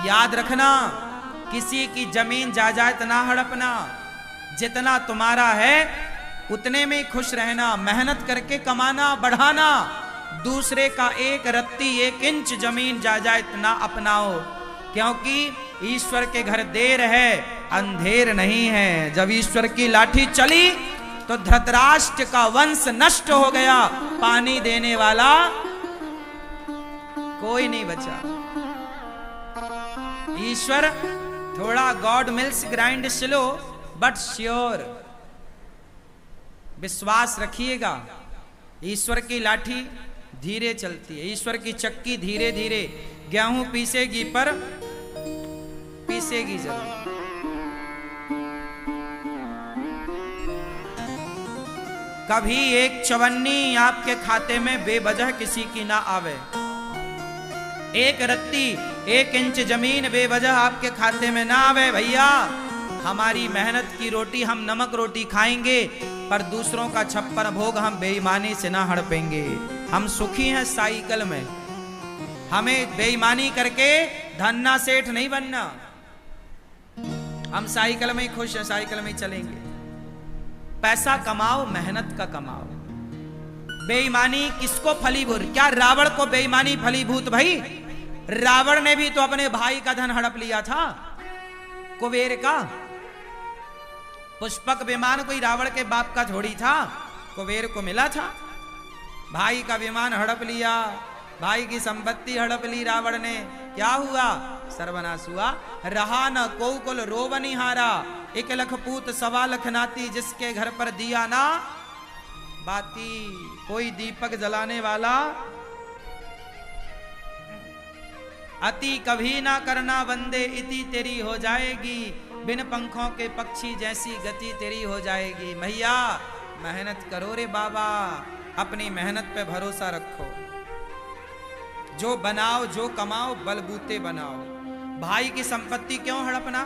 याद रखना, किसी की जमीन जायदाद ना हड़पना, जितना तुम्हारा है उतने में खुश रहना, मेहनत करके कमाना बढ़ाना, दूसरे का एक रत्ती एक इंच जमीन जायदाद ना अपनाओ, क्योंकि ईश्वर के घर देर है अंधेर नहीं है। जब ईश्वर की लाठी चली तो धृतराष्ट्र का वंश नष्ट हो गया, पानी देने वाला कोई नहीं बचा। ईश्वर थोड़ा God mills grind slow but sure, विश्वास रखिएगा। ईश्वर की लाठी धीरे चलती है, ईश्वर की चक्की धीरे धीरे गेहूं पीसेगी पर पीसेगी जरूर। कभी एक चवन्नी आपके खाते में बेवजह किसी की ना आवे, एक रत्ती एक इंच जमीन बेवजह आपके खाते में ना आवे। भैया हमारी मेहनत की रोटी हम नमक रोटी खाएंगे, पर दूसरों का छप्पन भोग हम बेईमानी से ना हड़पेंगे। हम सुखी हैं साइकिल में, हमें बेईमानी करके धन्ना सेठ नहीं बनना। हम साइकिल में ही खुश हैं, साइकिल में ही चलेंगे। पैसा कमाओ, मेहनत का कमाओ। बेईमानी किसको फलीभूत, क्या रावण को बेईमानी फलीभूत? भाई रावण ने भी तो अपने भाई का धन हड़प लिया था, कुबेर का। पुष्पक विमान कोई रावण के बाप का थोड़ी था, कुबेर को मिला था। भाई का विमान हड़प लिया, भाई की संपत्ति हड़प ली रावण ने। क्या हुआ? सर्वनाश हुआ। रहा न को कुल रोवनिहारा, 1 लख पूत 1.25 लाख नाती, जिसके घर पर दिया ना बाती। कोई दीपक जलाने वाला अति कभी ना करना बंदे, इति तेरी हो जाएगी। बिन पंखों के पक्षी जैसी गति तेरी हो जाएगी। भैया मेहनत करो रे बाबा, अपनी मेहनत पे भरोसा रखो। जो बनाओ जो कमाओ बलबूते बनाओ। भाई की संपत्ति क्यों हड़पना,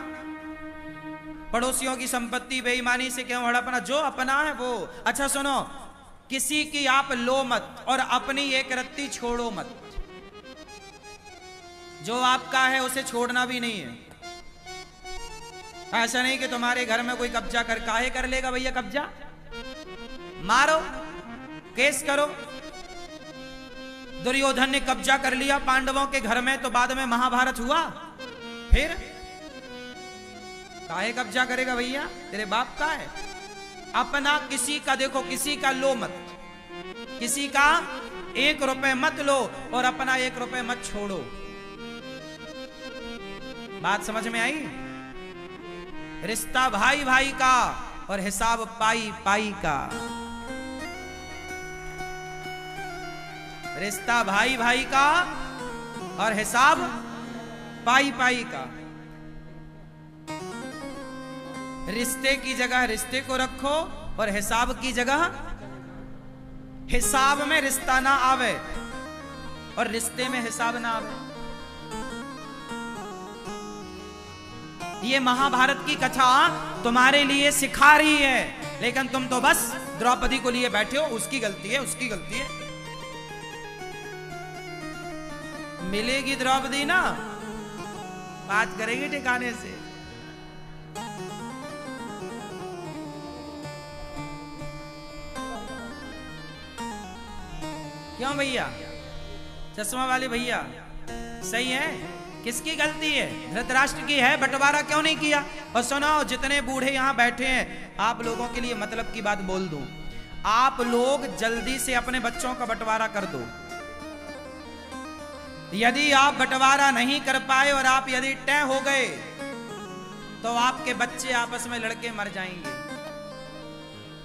पड़ोसियों की संपत्ति बेईमानी से क्यों हड़पना? जो अपना है वो। अच्छा सुनो, किसी की आप लो मत और अपनी एक रत्ती छोड़ो मत। जो आपका है उसे छोड़ना भी नहीं है। ऐसा नहीं कि तुम्हारे घर में कोई कब्जा कर, काहे कर लेगा भैया कब्जा? मारो, केस करो। दुर्योधन ने कब्जा कर लिया पांडवों के घर में, तो बाद में महाभारत हुआ। फिर काहे कब्जा करेगा भैया? तेरे बाप का है। अपना किसी का देखो, किसी का लो मत, किसी का 1 रुपए मत लो और अपना 1 रुपए मत छोड़ो। बात समझ में आई? रिश्ता भाई भाई का और हिसाब पाई पाई का। रिश्ता भाई भाई का और हिसाब पाई पाई का। रिश्ते की जगह रिश्ते को रखो और हिसाब की जगह हिसाब में रिश्ता ना आवे और रिश्ते में हिसाब ना आवे। ये महाभारत की कथा तुम्हारे लिए सिखा रही है, लेकिन तुम तो बस द्रौपदी को लिए बैठे हो। उसकी गलती है, उसकी गलती है। मिलेगी द्रौपदी ना, बात करेगी ठिकाने से। क्यों भैया? चश्मा वाले भैया सही है? किसकी गलती है? धृतराष्ट्र की है। बंटवारा क्यों नहीं किया? और सुनो, जितने बूढ़े यहां बैठे हैं, आप लोगों के लिए मतलब की बात बोल दूं। आप लोग जल्दी से अपने बच्चों का बंटवारा कर दो। यदि आप बंटवारा नहीं कर पाए और आप यदि तय हो गए, तो आपके बच्चे आपस में लड़के मर जाएंगे।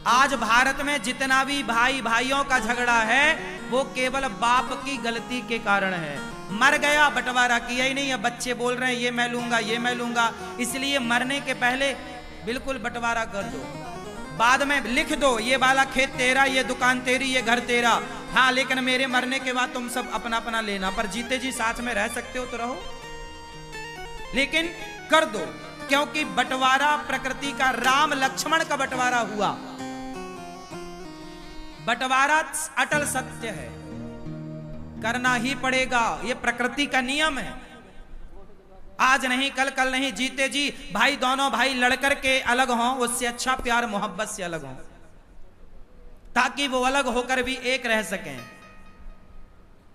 आज भारत में जितना भी भाई भाइयों का झगड़ा है, वो केवल बाप की गलती के कारण है। मर गया, बंटवारा किया ही नहीं। अब बच्चे बोल रहे हैं ये मैं लूंगा, ये मैं लूंगा। इसलिए मरने के पहले बिल्कुल बंटवारा कर दो। बाद में लिख दो, ये वाला खेत तेरा, ये दुकान तेरी, ये घर तेरा। हाँ, लेकिन मेरे मरने के बाद तुम सब अपना अपना लेना। पर जीते जी साथ में रह सकते हो तो रहो, लेकिन कर दो। क्योंकि बंटवारा प्रकृति का, राम लक्ष्मण का बंटवारा हुआ। बंटवारा अटल सत्य है, करना ही पड़ेगा। यह प्रकृति का नियम है। आज नहीं कल, कल नहीं, जीते जी भाई दोनों भाई लड़कर के अलग हों, उससे अच्छा प्यार मोहब्बत से अलग हों, ताकि वो अलग होकर भी एक रह सकें।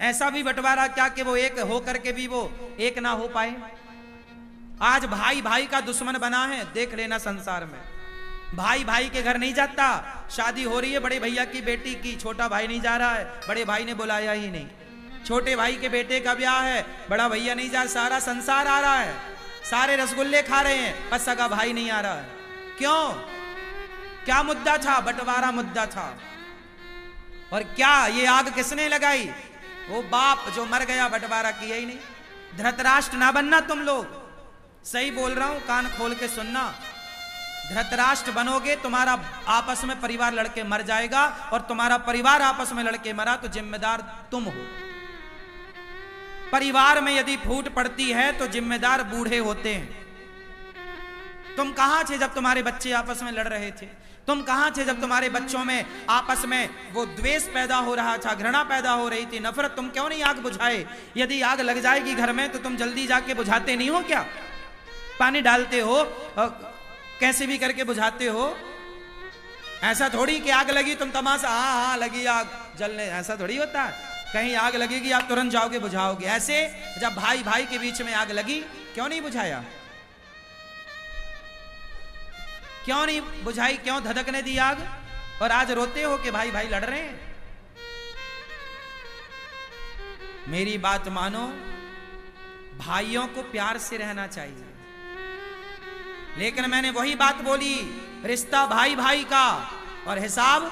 ऐसा भी बंटवारा क्या कि वो एक होकर के भी वो एक ना हो पाए। आज भाई भाई का दुश्मन बना है, देख लेना संसार में। भाई भाई के घर नहीं जाता, शादी हो रही है बड़े भैया की बेटी की, छोटा भाई नहीं जा रहा है, बड़े भाई ने बुलाया ही नहीं। छोटे भाई के बेटे का ब्याह है, बड़ा भैया नहीं जा, सारा संसार आ रहा है, सारे रसगुल्ले खा रहे हैं, पर सगा भाई नहीं आ रहा है। क्यों? क्या मुद्दा था? बंटवारा मुद्दा था। और क्या ये आग किसने लगाई? वो बाप जो मर गया, बंटवारा किया ही नहीं। धृतराष्ट्र ना बनना तुम लोग, सही बोल रहा हूं, कान खोल के सुनना। धृतराष्ट्र बनोगे, तुम्हारा आपस में परिवार लड़के मर जाएगा, और तुम्हारा परिवार आपस में लड़के मरा तो जिम्मेदार तुम हो। परिवार में यदि फूट पड़ती है तो जिम्मेदार बूढ़े होते हैं। तुम कहां थे जब तुम्हारे बच्चे आपस में लड़ रहे थे? तुम कहां थे जब तुम्हारे बच्चों में आपस में वो द्वेष पैदा हो रहा था, घृणा पैदा हो रही थी, नफरत? तुम क्यों नहीं आग बुझाए? यदि आग लग जाएगी घर में तो तुम जल्दी जाके बुझाते नहीं हो क्या? पानी डालते हो, कैसे भी करके बुझाते हो। ऐसा थोड़ी कि आग लगी तुम तमाशा, हाँ लगी आग जलने, ऐसा थोड़ी होता है। कहीं आग लगेगी आप तुरंत जाओगे बुझाओगे। ऐसे जब भाई भाई के बीच में आग लगी, क्यों नहीं बुझाया? क्यों नहीं बुझाई? क्यों धधकने दी आग? और आज रोते हो कि भाई भाई लड़ रहे हैं। मेरी बात मानो, भाइयों को प्यार से रहना चाहिए, लेकिन मैंने वही बात बोली, रिश्ता भाई भाई का और हिसाब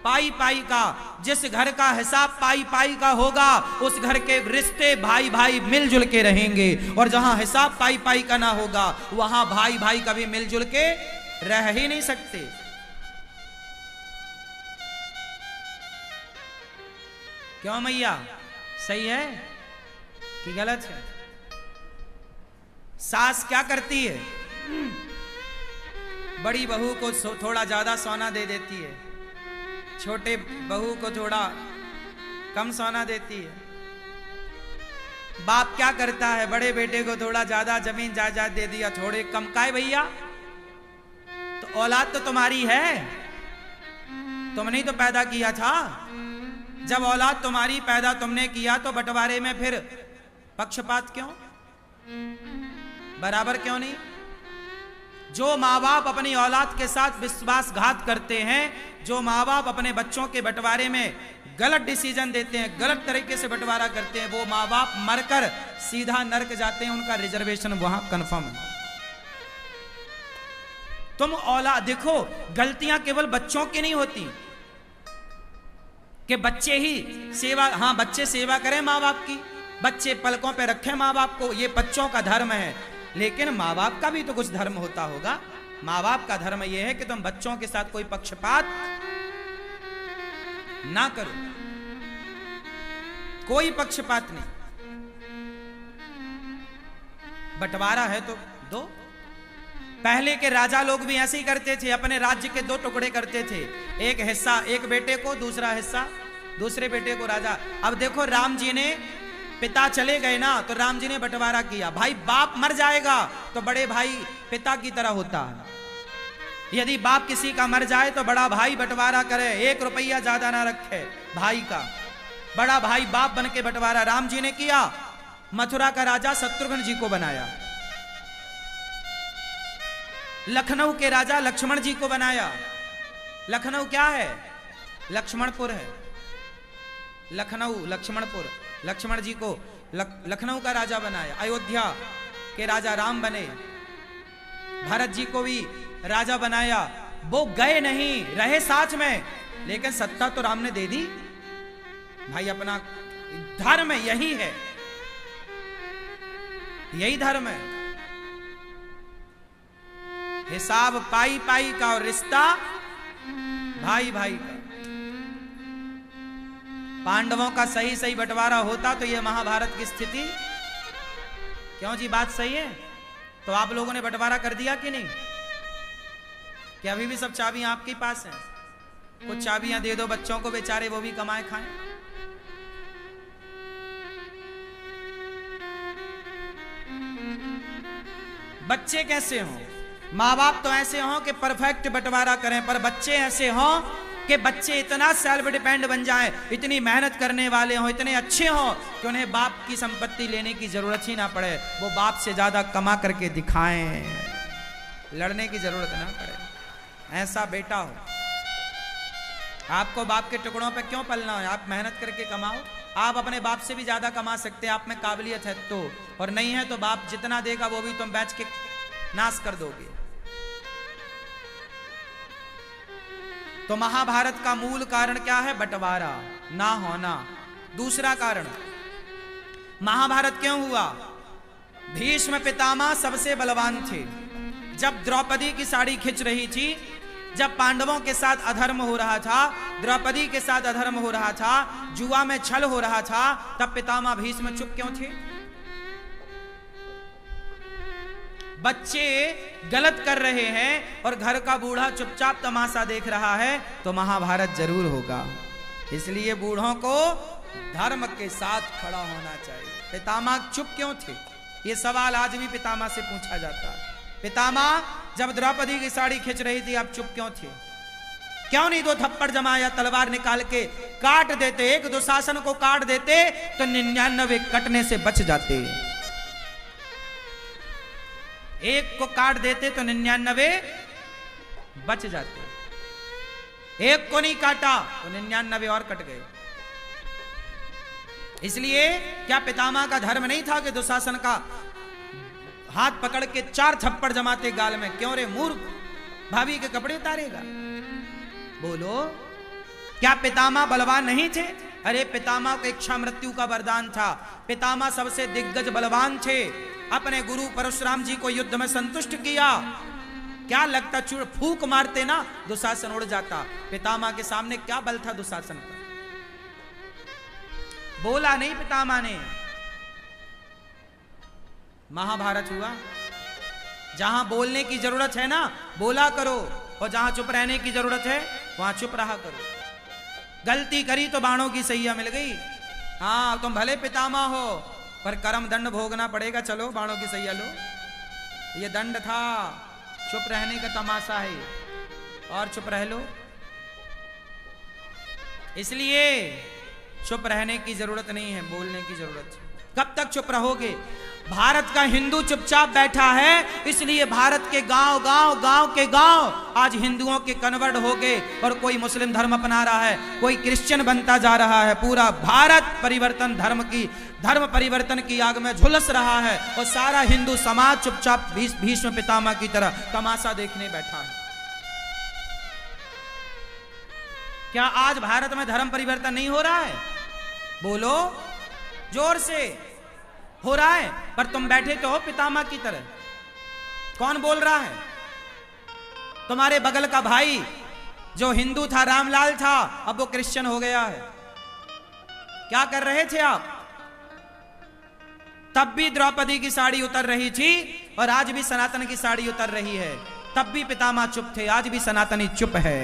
पाई पाई का। जिस घर का हिसाब पाई पाई का होगा, उस घर के रिश्ते भाई भाई मिलजुल के रहेंगे, और जहां हिसाब पाई पाई का ना होगा, वहां भाई भाई कभी मिलजुल के रह ही नहीं सकते। क्यों मैया? सही है कि गलत है? सास क्या करती है? बड़ी बहू को थोड़ा ज्यादा सोना दे देती है, छोटे बहू को थोड़ा कम सोना देती है। बाप क्या करता है? बड़े बेटे को थोड़ा ज्यादा जमीन जायदाद दे दिया, थोड़े कम। काहे भैया? तो औलाद तो तुम्हारी है, तुमने ही तो पैदा किया था। जब औलाद तुम्हारी पैदा तुमने किया, तो बंटवारे में फिर पक्षपात क्यों? बराबर क्यों नहीं? जो माँ बाप अपनी औलाद के साथ विश्वासघात करते हैं, जो माँ बाप अपने बच्चों के बंटवारे में गलत डिसीजन देते हैं, गलत तरीके से बंटवारा करते हैं, वो माँ बाप मरकर सीधा नरक जाते हैं, उनका रिजर्वेशन वहां कंफर्म है। तुम औलाद देखो, गलतियां केवल बच्चों की नहीं होती कि बच्चे ही सेवा, हाँ बच्चे सेवा करें माँ बाप की, बच्चे पलकों पे रखें माँ बाप को, ये बच्चों का धर्म है। लेकिन माँ बाप का भी तो कुछ धर्म होता होगा। माँ बाप का धर्म यह है कि तुम बच्चों के साथ कोई पक्षपात ना करो, कोई पक्षपात नहीं। बंटवारा है तो दो। पहले के राजा लोग भी ऐसे ही करते थे, अपने राज्य के दो टुकड़े करते थे, एक हिस्सा एक बेटे को, दूसरा हिस्सा दूसरे बेटे को। राजा, अब देखो राम जी ने, पिता चले गए ना, तो राम जी ने बंटवारा किया। भाई बाप मर जाएगा तो बड़े भाई पिता की तरह होता है। यदि बाप किसी का मर जाए तो बड़ा भाई बंटवारा करे, 1 रुपया ज्यादा ना रखे भाई का। बड़ा भाई बाप बन के बंटवारा राम जी ने किया। मथुरा का राजा शत्रुघ्न जी को बनाया, लखनऊ के राजा लक्ष्मण जी को बनाया। लखनऊ क्या है? लक्ष्मणपुर है। लखनऊ लक्ष्मणपुर, लक्ष्मण जी को लखनऊ का राजा बनाया। अयोध्या के राजा राम बने, भरत जी को भी राजा बनाया। वो गए नहीं, रहे साथ में, लेकिन सत्ता तो राम ने दे दी। भाई अपना धर्म यही है, यही धर्म है। हिसाब पाई पाई का और रिश्ता भाई भाई का। पांडवों का सही सही बंटवारा होता तो ये महाभारत की स्थिति। क्यों जी, बात सही है? तो आप लोगों ने बंटवारा कर दिया कि नहीं? कि अभी भी सब चाबियां आपके पास हैं? कुछ चाबियां दे दो बच्चों को, बेचारे वो भी कमाए खाएं। बच्चे कैसे हों? माँ बाप तो ऐसे हों कि परफेक्ट बंटवारा करें, पर बच्चे ऐसे हों कि बच्चे इतना सेल्फ डिपेंड बन जाएं, इतनी मेहनत करने वाले हों, इतने अच्छे हों कि उन्हें बाप की संपत्ति लेने की जरूरत ही ना पड़े, वो बाप से ज्यादा कमा करके दिखाएं, लड़ने की जरूरत ना पड़े। ऐसा बेटा हो। आपको बाप के टुकड़ों पे क्यों पलना है? आप मेहनत करके कमाओ। आप अपने बाप से भी ज्यादा कमा सकते हैं, आप में काबिलियत है तो, और नहीं है तो बाप जितना देगा वो भी तुम बेच के नाश कर दोगे। तो महाभारत का मूल कारण क्या है? बंटवारा ना होना। दूसरा कारण, महाभारत क्यों हुआ? भीष्म पितामह सबसे बलवान थे। जब द्रौपदी की साड़ी खिंच रही थी, जब पांडवों के साथ अधर्म हो रहा था, द्रौपदी के साथ अधर्म हो रहा था, जुआ में छल हो रहा था, तब पितामह भीष्म चुप क्यों थे? बच्चे गलत कर रहे हैं और घर का बूढ़ा चुपचाप तमाशा देख रहा है, तो महाभारत जरूर होगा। इसलिए बूढ़ों को धर्म के साथ खड़ा होना चाहिए। पितामह चुप क्यों थे? ये सवाल आज भी पितामह से पूछा जाता है। पितामह, जब द्रौपदी की साड़ी खिंच रही थी, आप चुप क्यों थे? क्यों नहीं दो थप्पड़ जमाया, तलवार निकाल के काट देते? एक दुशासन को काट देते तो 99 कटने से बच जाते। एक को काट देते तो 99 बच जाते। एक को नहीं काटा तो 99 और कट गए। इसलिए क्या पितामह का धर्म नहीं था कि दुशासन का हाथ पकड़ के 4 थप्पड़ जमाते गाल में? क्यों रे मूर्ख, भाभी के कपड़े उतारेगा? बोलो, क्या पितामह बलवान नहीं थे? अरे पितामह को इच्छा मृत्यु का वरदान था। पितामह सबसे दिग्गज बलवान थे। अपने गुरु परशुराम जी को युद्ध में संतुष्ट किया। क्या लगता चूड़ फूक मारते ना दुशासन उड़ जाता? पितामह के सामने क्या बल था दुशासन का? बोला नहीं पितामह ने। महाभारत हुआ। जहां बोलने की जरूरत है ना, बोला करो, और जहां चुप रहने की जरूरत है वहां चुप रहा करो। गलती करी तो बाणों की सैया मिल गई। हाँ, तुम भले पितामह हो, पर कर्म दंड भोगना पड़ेगा। चलो बाणों की सैया लो, ये दंड था। चुप रहने का तमाशा है, और चुप रह लो। इसलिए चुप रहने की जरूरत नहीं है, बोलने की जरूरत है। कब तक चुप रहोगे? भारत का हिंदू चुपचाप बैठा है, इसलिए भारत के गांव के गांव आज हिंदुओं के कन्वर्ट हो गए, और कोई मुस्लिम धर्म अपना रहा है, कोई क्रिश्चियन बनता जा रहा है। पूरा भारत परिवर्तन धर्म परिवर्तन की आग में झुलस रहा है, और सारा हिंदू समाज चुपचाप भीष्म पितामह की तरह तमाशा देखने बैठा है। क्या आज भारत में धर्म परिवर्तन नहीं हो रहा है? बोलो जोर से। हो रहा है, पर तुम बैठे तो हो पितामह की तरह। कौन बोल रहा है? तुम्हारे बगल का भाई जो हिंदू था, रामलाल था, अब वो क्रिश्चियन हो गया है। क्या कर रहे थे आप? तब भी द्रौपदी की साड़ी उतर रही थी, और आज भी सनातन की साड़ी उतर रही है। तब भी पितामह चुप थे, आज भी सनातनी चुप है।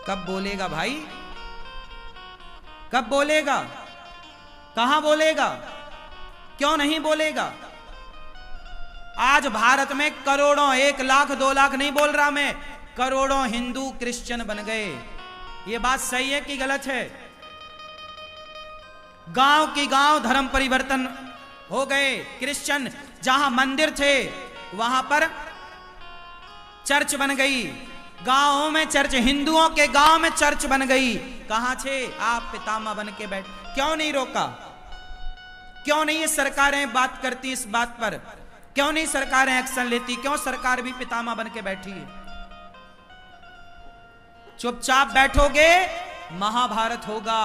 कब बोलेगा भाई? कब बोलेगा? कहां बोलेगा? क्यों नहीं बोलेगा? आज भारत में करोड़ों, 1 लाख 2 लाख नहीं बोल रहा मैं, करोड़ों हिंदू क्रिश्चियन बन गए। ये बात सही है कि गलत है? गांव की गांव धर्म परिवर्तन हो गए। क्रिश्चियन जहां मंदिर थे वहां पर चर्च बन गई। गांवों में चर्च, हिंदुओं के गांव में चर्च बन गई। कहां थे आप? पितामह बन के बैठ। क्यों नहीं रोका? क्यों नहीं ये सरकारें बात करती इस बात पर? क्यों नहीं सरकारें एक्शन लेती? क्यों सरकार भी पितामह बन के बैठी है? चुपचाप बैठोगे, महाभारत होगा।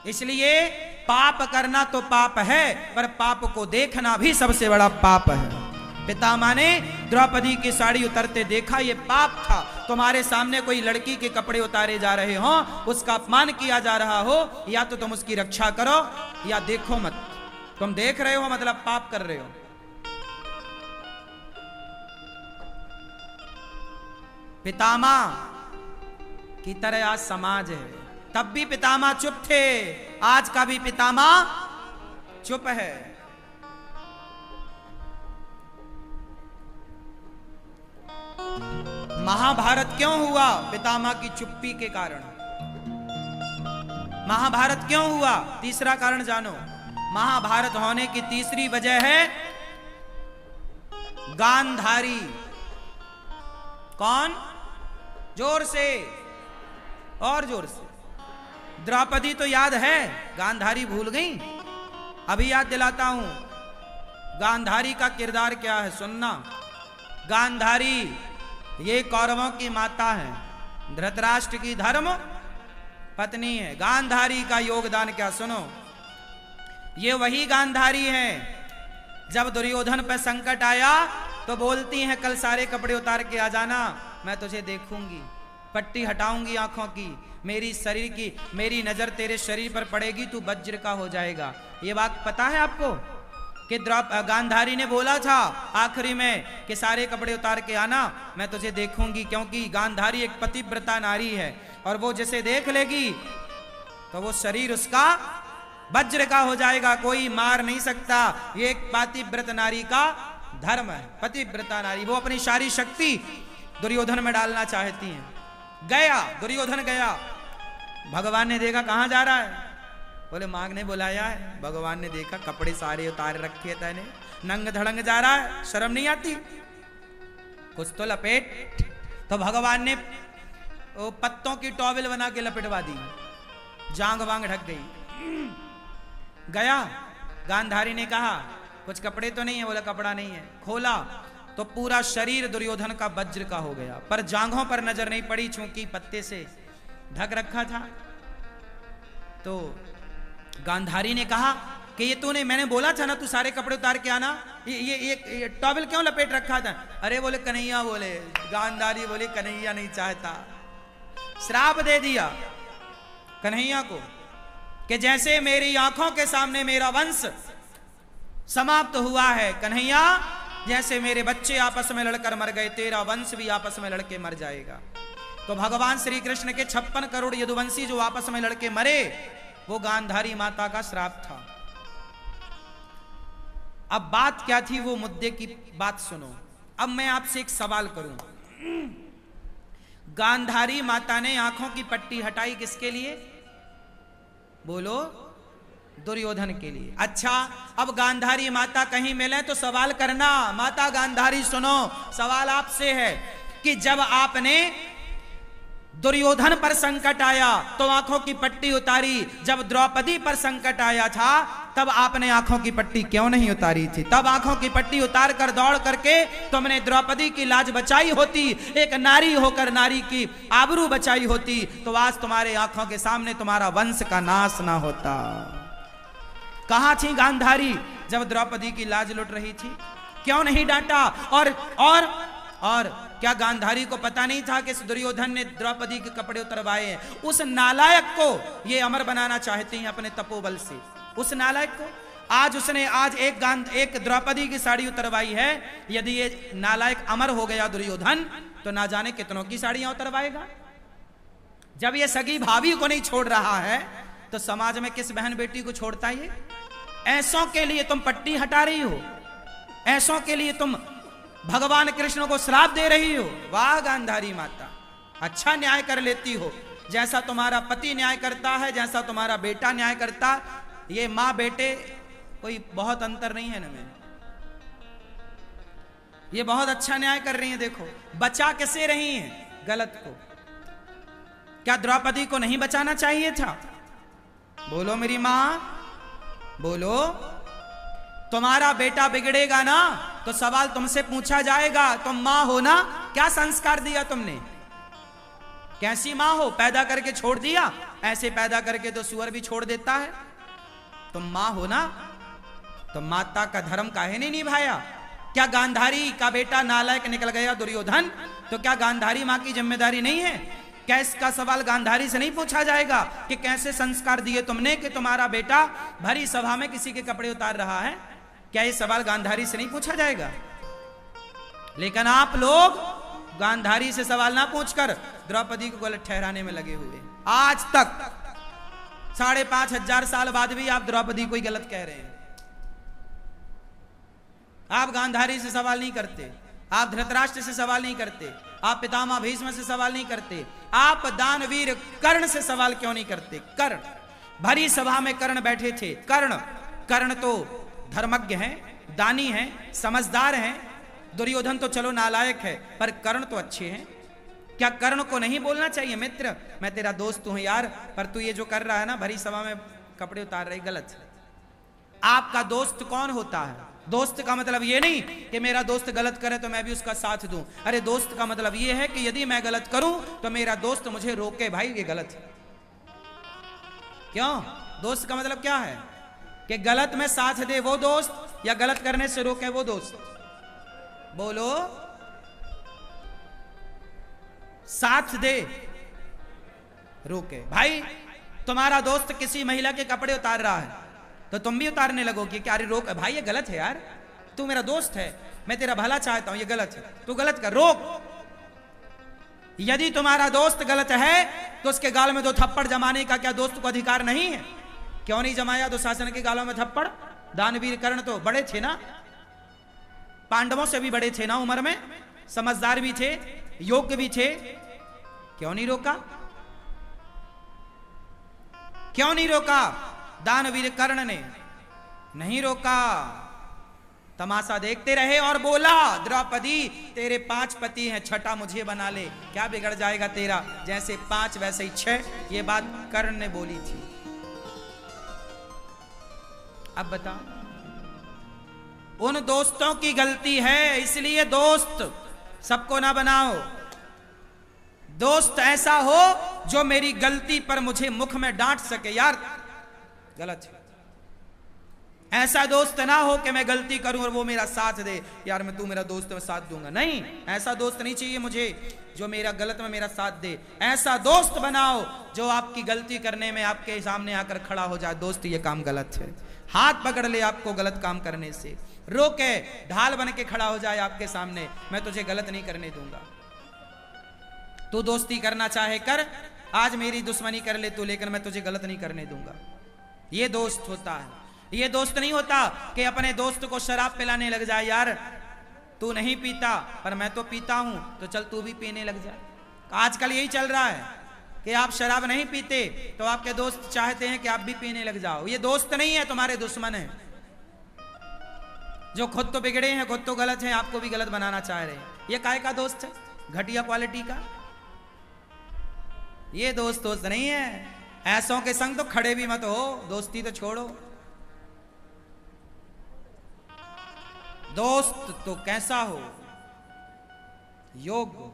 इसलिए पाप करना तो पाप है, पर पाप को देखना भी सबसे बड़ा पाप है। पितामह ने द्रौपदी की साड़ी उतरते देखा, ये पाप था। तुम्हारे सामने कोई लड़की के कपड़े उतारे जा रहे हो, उसका अपमान किया जा रहा हो, या तो तुम उसकी रक्षा करो या देखो मत। तुम देख रहे हो मतलब पाप कर रहे हो। पितामह की तरह आज समाज है। तब भी पितामह चुप थे, आज का भी पितामह चुप है। महाभारत क्यों हुआ? पितामह की चुप्पी के कारण। महाभारत क्यों हुआ? तीसरा कारण जानो। महाभारत होने की तीसरी वजह है गांधारी। कौन? जोर से और जोर से। द्रौपदी तो याद है, गांधारी भूल गई? अभी याद दिलाता हूं गांधारी का किरदार क्या है, सुनना। गांधारी ये कौरवों की माता है, धृतराष्ट्र की धर्म पत्नी है। गांधारी का योगदान क्या, सुनो। ये वही गांधारी है जब दुर्योधन पर संकट आया तो बोलती हैं कल सारे कपड़े उतार के आ जाना, मैं तुझे देखूंगी, पट्टी हटाऊंगी आंखों की, मेरी शरीर की, मेरी नजर तेरे शरीर पर पड़ेगी, तू वज्र का हो जाएगा। ये बात पता है आपको कि गांधारी ने बोला था आखिरी में कि सारे कपड़े उतार के आना, मैं तुझे देखूंगी, क्योंकि गांधारी एक पतिव्रता नारी है और वो जिसे देख लेगी तो वो शरीर उसका वज्र का हो जाएगा, कोई मार नहीं सकता। ये एक पतिव्रत नारी का धर्म है, पतिव्रता नारी। वो अपनी सारी शक्ति दुर्योधन में डालना चाहती हैं। गया दुर्योधन, गया, भगवान ने देखा कहां जा रहा है, बोले मांग ने बुलाया है। भगवान ने देखा कपड़े सारे उतार रखे थे, नंग धड़ंग जा रहा है, शर्म नहीं आती, कुछ तो लपेट। तो भगवान ने वो पत्तों की टॉवेल बना के लपेटवा दी, जांग वांग ढक गई। गया, गांधारी ने कहा कुछ कपड़े तो नहीं है, बोला कपड़ा नहीं है। खोला तो पूरा शरीर दुर्योधन का वज्र का हो गया, पर जांघों पर नजर नहीं पड़ी चूंकि पत्ते से ढक रखा था। तो गांधारी ने कहा कि ये तूने, मैंने बोला था ना तू सारे कपड़े उतार के आना, ये टॉवेल क्यों लपेट रखा था? अरे बोले कन्हैया, बोले गांधारी बोले कन्हैया नहीं चाहता। श्राप दे दिया कन्हैया को कि जैसे मेरी आंखों के सामने मेरा वंश समाप्त हुआ है कन्हैया, जैसे मेरे बच्चे आपस में लड़कर मर गए, तेरा वंश भी आपस में लड़के मर जाएगा। तो भगवान श्री कृष्ण के 56 करोड़ यदुवंशी जो आपस में लड़के मरे, वो गांधारी माता का श्राप था। अब बात क्या थी, वो मुद्दे की बात सुनो। अब मैं आपसे एक सवाल करूं, गांधारी माता ने आंखों की पट्टी हटाई किसके लिए? बोलो, दुर्योधन के लिए। अच्छा, अब गांधारी माता कहीं मिले तो सवाल करना। माता गांधारी सुनो, सवाल आपसे है कि जब आपने दुर्योधन पर संकट आया तो आंखों की पट्टी उतारी, जब द्रौपदी पर संकट आया था तब आपने आंखों की पट्टी क्यों नहीं उतारी थी? तब आंखों की पट्टी उतार कर दौड़ करके तुमने द्रौपदी की लाज बचाई होती, एक नारी होकर नारी की आबरू बचाई होती, तो आज तुम्हारे आंखों के सामने तुम्हारा वंश का नाश ना होता। कहां थी गांधारी जब द्रौपदी की लाज लुट रही थी? क्यों नहीं डांटा? और क्या गांधारी को पता नहीं था कि दुर्योधन ने द्रौपदी के कपड़े उतरवाए हैं? उस नालायक को ये अमर बनाना चाहती हैं अपने तपोबल से। उस नालायक को आज एक द्रौपदी की साड़ी उतरवाई है। यदि ये नालायक अमर हो गया दुर्योधन, तो ना जाने कितनों की साड़ियां उतरवाएगा। जब ये सगी भाभी को नहीं छोड़ रहा है तो समाज में किस बहन बेटी को छोड़ता है? ऐसों के लिए तुम पट्टी हटा रही हो, ऐसों के लिए तुम भगवान कृष्ण को श्राप दे रही हो। वाह गांधारी माता, अच्छा न्याय कर लेती हो। जैसा तुम्हारा पति न्याय करता है, जैसा तुम्हारा बेटा न्याय करता, ये माँ बेटे कोई बहुत अंतर नहीं है ना। में ये बहुत अच्छा न्याय कर रही हैं। देखो बचा कैसे रही हैं गलत को। क्या द्रौपदी को नहीं बचाना चाहिए था? बोलो मेरी माँ, बोलो। तुम्हारा बेटा बिगड़ेगा ना तो सवाल तुमसे पूछा जाएगा। तुम मां हो ना, क्या संस्कार दिया तुमने? कैसी मां हो? पैदा करके छोड़ दिया? ऐसे पैदा करके तो सुअर भी छोड़ देता है। तुम मां हो ना, तो माता का धर्म काहे नहीं निभाया? क्या गांधारी का बेटा नालायक निकल गया दुर्योधन, तो क्या गांधारी मां की जिम्मेदारी नहीं है? क्या इसका सवाल गांधारी से नहीं पूछा जाएगा कि कैसे संस्कार दिए तुमने कि तुम्हारा बेटा भरी सभा में किसी के कपड़े उतार रहा है? क्या ये सवाल गांधारी से नहीं पूछा जाएगा? लेकिन आप लोग गांधारी से सवाल ना पूछकर द्रौपदी को गलत ठहराने में लगे हुए। आज तक 5,500 साल बाद भी आप द्रौपदी को ही गलत कह रहे हैं। आप गांधारी से सवाल नहीं करते, आप धृतराष्ट्र से सवाल नहीं करते, आप पितामह भीष्म से सवाल नहीं करते? आप दानवीर कर्ण से सवाल क्यों नहीं करते? कर्ण, भरी सभा में कर्ण बैठे थे। कर्ण तो धर्मज्ञ हैं, दानी हैं, समझदार हैं। दुर्योधन तो चलो नालायक है, पर कर्ण तो अच्छे हैं। क्या कर्ण को नहीं बोलना चाहिए, मित्र मैं तेरा दोस्त हूं यार, पर तू ये जो कर रहा है ना, भरी सभा में कपड़े उतार रही, गलत है। आपका दोस्त कौन होता है? दोस्त का मतलब ये नहीं कि मेरा दोस्त गलत करे तो मैं भी उसका साथ दूं। अरे दोस्त का मतलब ये है कि यदि मैं गलत करूं तो मेरा दोस्त मुझे रोके, भाई ये गलत है। क्यों? दोस्त का मतलब क्या है? कि गलत में साथ दे वो दोस्त, या गलत करने से रोके वो दोस्त? बोलो। साथ दे, रोके। भाई तुम्हारा दोस्त किसी महिला के कपड़े उतार रहा है तो तुम भी उतारने लगोगे कि अरे रोक भाई, ये गलत है यार, तू मेरा दोस्त है, मैं तेरा भला चाहता हूं, ये गलत है, तू गलत कर, रोक। यदि तुम्हारा दोस्त गलत है तो उसके गाल में 2 थप्पड़ जमाने का क्या दोस्त को अधिकार नहीं है? क्यों नहीं जमाया दुशासन के गालों में थप्पड़? दानवीर कर्ण तो बड़े थे ना, पांडवों से भी बड़े थे ना उम्र में, समझदार भी थे, योग्य भी थे। क्यों नहीं रोका? क्यों नहीं रोका? दानवीर कर्ण ने नहीं रोका, तमाशा देखते रहे और बोला, द्रौपदी तेरे 5 पति हैं, छठा मुझे बना ले, क्या बिगड़ जाएगा तेरा? जैसे 5 वैसे ही 6। ये बात कर्ण ने बोली थी। अब बता, उन दोस्तों की गलती है, इसलिए दोस्त सबको ना बनाओ। दोस्त ऐसा हो जो मेरी गलती पर मुझे मुख में डांट सके, यार गलत है। ऐसा दोस्त ना हो कि मैं गलती करूं और वो मेरा साथ दे, यार मैं तू मेरा दोस्त है, मैं साथ दूंगा। नहीं, ऐसा दोस्त नहीं चाहिए मुझे जो मेरा गलत में मेरा साथ दे। ऐसा दोस्त बनाओ जो आपकी गलती करने में आपके सामने आकर खड़ा हो जाए, दोस्त ये काम गलत है, हाथ पकड़ ले आपको गलत काम करने से, रोके, ढाल बन के खड़ा हो जाए आपके सामने, मैं तुझे गलत नहीं करने दूंगा। तू दोस्ती करना चाहे कर, आज मेरी दुश्मनी कर ले तू, लेकिन मैं तुझे गलत नहीं करने दूंगा। ये दोस्त होता है। ये दोस्त नहीं होता कि अपने दोस्त को शराब पिलाने लग जाए, यार तू नहीं पीता पर मैं तो पीता हूं, तो चल तू भी पीने लग जा। आजकल यही चल रहा है कि आप शराब नहीं पीते तो आपके दोस्त चाहते हैं कि आप भी पीने लग जाओ। ये दोस्त नहीं है, तुम्हारे दुश्मन है, जो खुद तो बिगड़े हैं, खुद तो गलत हैं, आपको भी गलत बनाना चाह रहे हैं। ये काय का दोस्त है? घटिया क्वालिटी का। ये दोस्त नहीं है। ऐसों के संग तो खड़े भी मत हो, दोस्ती तो छोड़ो। दोस्त तो कैसा हो? योग्य,